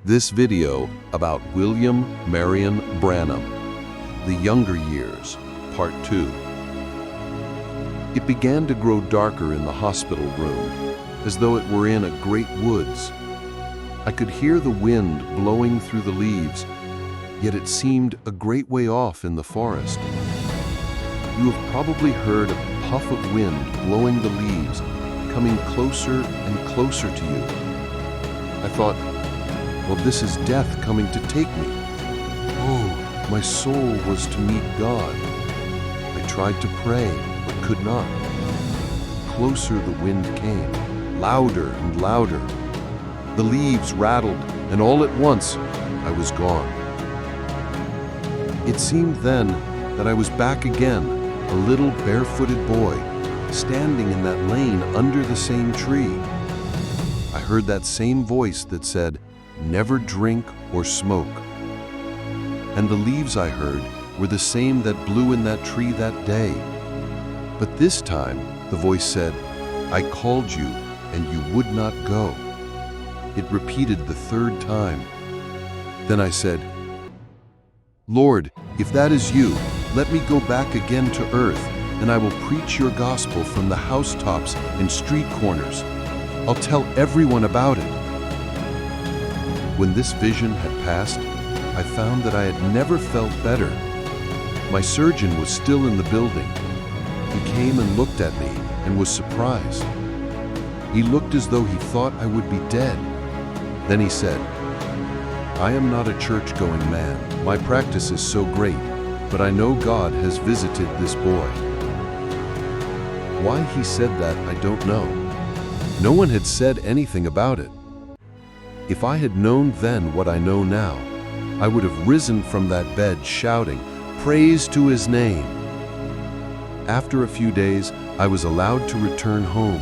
This video about William Marrion Branham, The Younger Years, Part 2. It began to grow darker in the hospital room, as though it were in a great woods. I could hear the wind blowing through the leaves, yet it seemed a great way off in the forest. You have probably heard a puff of wind blowing the leaves, coming closer and closer to you. I thought, well, this is death coming to take me. Oh, my soul was to meet God. I tried to pray, but could not. Closer the wind came, louder and louder. The leaves rattled, and all at once, I was gone. It seemed then that I was back again, a little barefooted boy, standing in that lane under the same tree. I heard that same voice that said, "Never drink or smoke." And the leaves I heard were the same that blew in that tree that day. But this time, the voice said, "I called you, and you would not go." It repeated the third time. Then I said, "Lord, if that is you, let me go back again to earth, and I will preach your gospel from the housetops and street corners. I'll tell everyone about it." When this vision had passed, I found that I had never felt better. My surgeon was still in the building. He came and looked at me and was surprised. He looked as though he thought I would be dead. Then he said, "I am not a church-going man. My practice is so great, but I know God has visited this boy." Why he said that, I don't know. No one had said anything about it. If I had known then what I know now, I would have risen from that bed shouting, "Praise to his name!" After a few days, I was allowed to return home,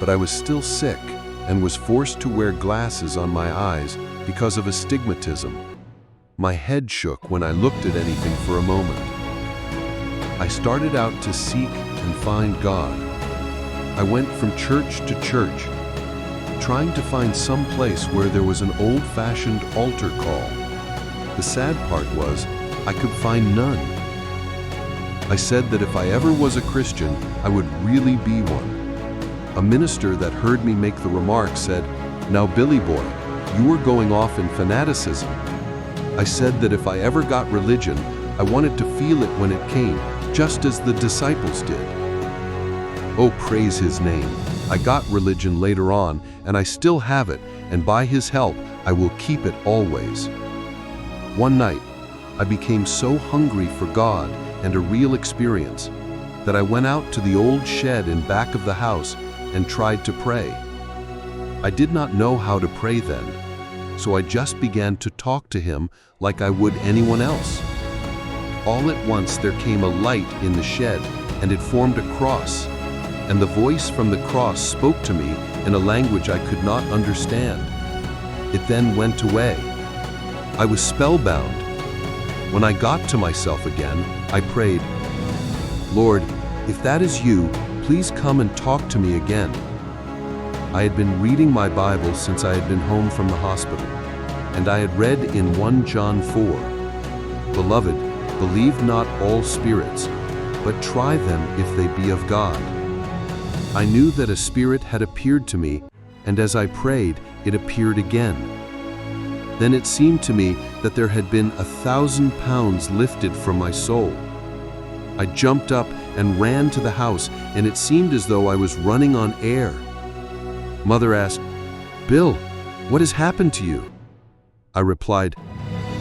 but I was still sick and was forced to wear glasses on my eyes because of astigmatism. My head shook when I looked at anything for a moment. I started out to seek and find God. I went from church to church, trying to find some place where there was an old-fashioned altar call. The sad part was, I could find none. I said that if I ever was a Christian, I would really be one. A minister that heard me make the remark said, "Now, Billy boy, you are going off in fanaticism." I said that if I ever got religion, I wanted to feel it when it came, just as the disciples did. Oh, praise his name. I got religion later on, and I still have it, and by his help, I will keep it always. One night, I became so hungry for God and a real experience that I went out to the old shed in back of the house and tried to pray. I did not know how to pray then, so I just began to talk to him like I would anyone else. All at once there came a light in the shed, and it formed a cross, and the voice from the cross spoke to me in a language I could not understand. It then went away. I was spellbound. When I got to myself again, I prayed, "Lord, if that is you, please come and talk to me again." I had been reading my Bible since I had been home from the hospital, and I had read in 1 John 4, "Beloved, believe not all spirits, but try them if they be of God." I knew that a spirit had appeared to me, and as I prayed, it appeared again. Then it seemed to me that there had been 1,000 pounds lifted from my soul. I jumped up and ran to the house, and it seemed as though I was running on air. Mother asked, "Bill, what has happened to you?" I replied,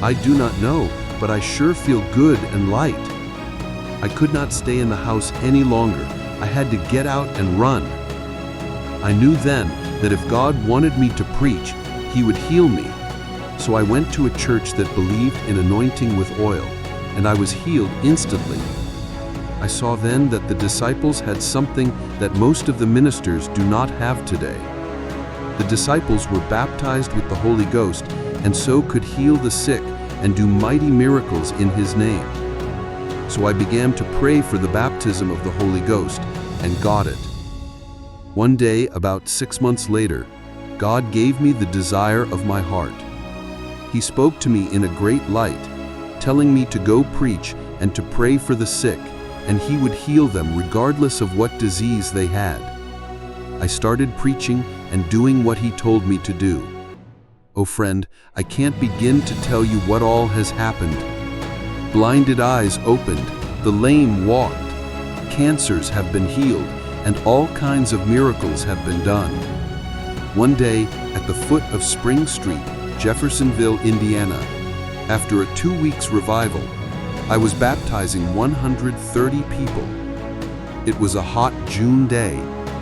"I do not know, but I sure feel good and light." I could not stay in the house any longer. I had to get out and run. I knew then that if God wanted me to preach, He would heal me. So I went to a church that believed in anointing with oil, and I was healed instantly. I saw then that the disciples had something that most of the ministers do not have today. The disciples were baptized with the Holy Ghost, and so could heal the sick and do mighty miracles in His name. So I began to pray for the baptism of the Holy Ghost, and got it. One day, about 6 months later, God gave me the desire of my heart. He spoke to me in a great light, telling me to go preach and to pray for the sick, and He would heal them regardless of what disease they had. I started preaching and doing what He told me to do. Oh friend, I can't begin to tell you what all has happened. Blinded eyes opened, the lame walked, cancers have been healed, and all kinds of miracles have been done. One day, at the foot of Spring Street, Jeffersonville, Indiana, after a 2-week revival, I was baptizing 130 people. It was a hot June day,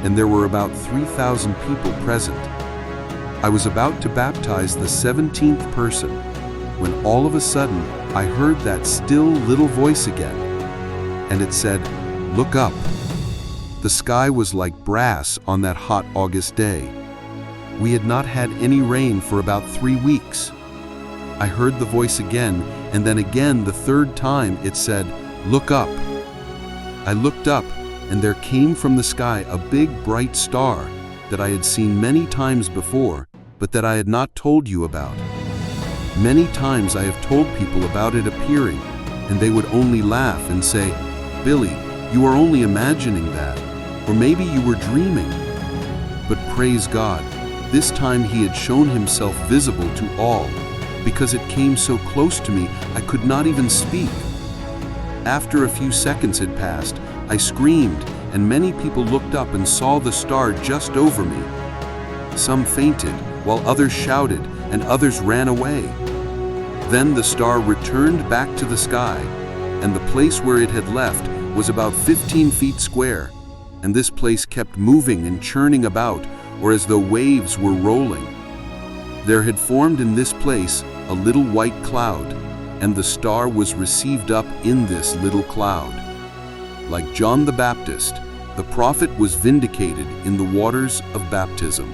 and there were about 3,000 people present. I was about to baptize the 17th person, when all of a sudden I heard that still little voice again, and it said, "Look up." The sky was like brass on that hot August day. We had not had any rain for about 3 weeks. I heard the voice again, and then again the third time it said, "Look up." I looked up, and there came from the sky a big bright star that I had seen many times before, but that I had not told you about. Many times I have told people about it appearing, and they would only laugh and say, "Billy, you are only imagining that, or maybe you were dreaming." But praise God, this time He had shown Himself visible to all. Because it came so close to me, I could not even speak. After a few seconds had passed, I screamed, and many people looked up and saw the star just over me. Some fainted, while others shouted, and others ran away. Then the star returned back to the sky, and the place where it had left was about 15 feet square, and this place kept moving and churning about, or as though waves were rolling. There had formed in this place a little white cloud, and the star was received up in this little cloud. Like John the Baptist, the prophet was vindicated in the waters of baptism.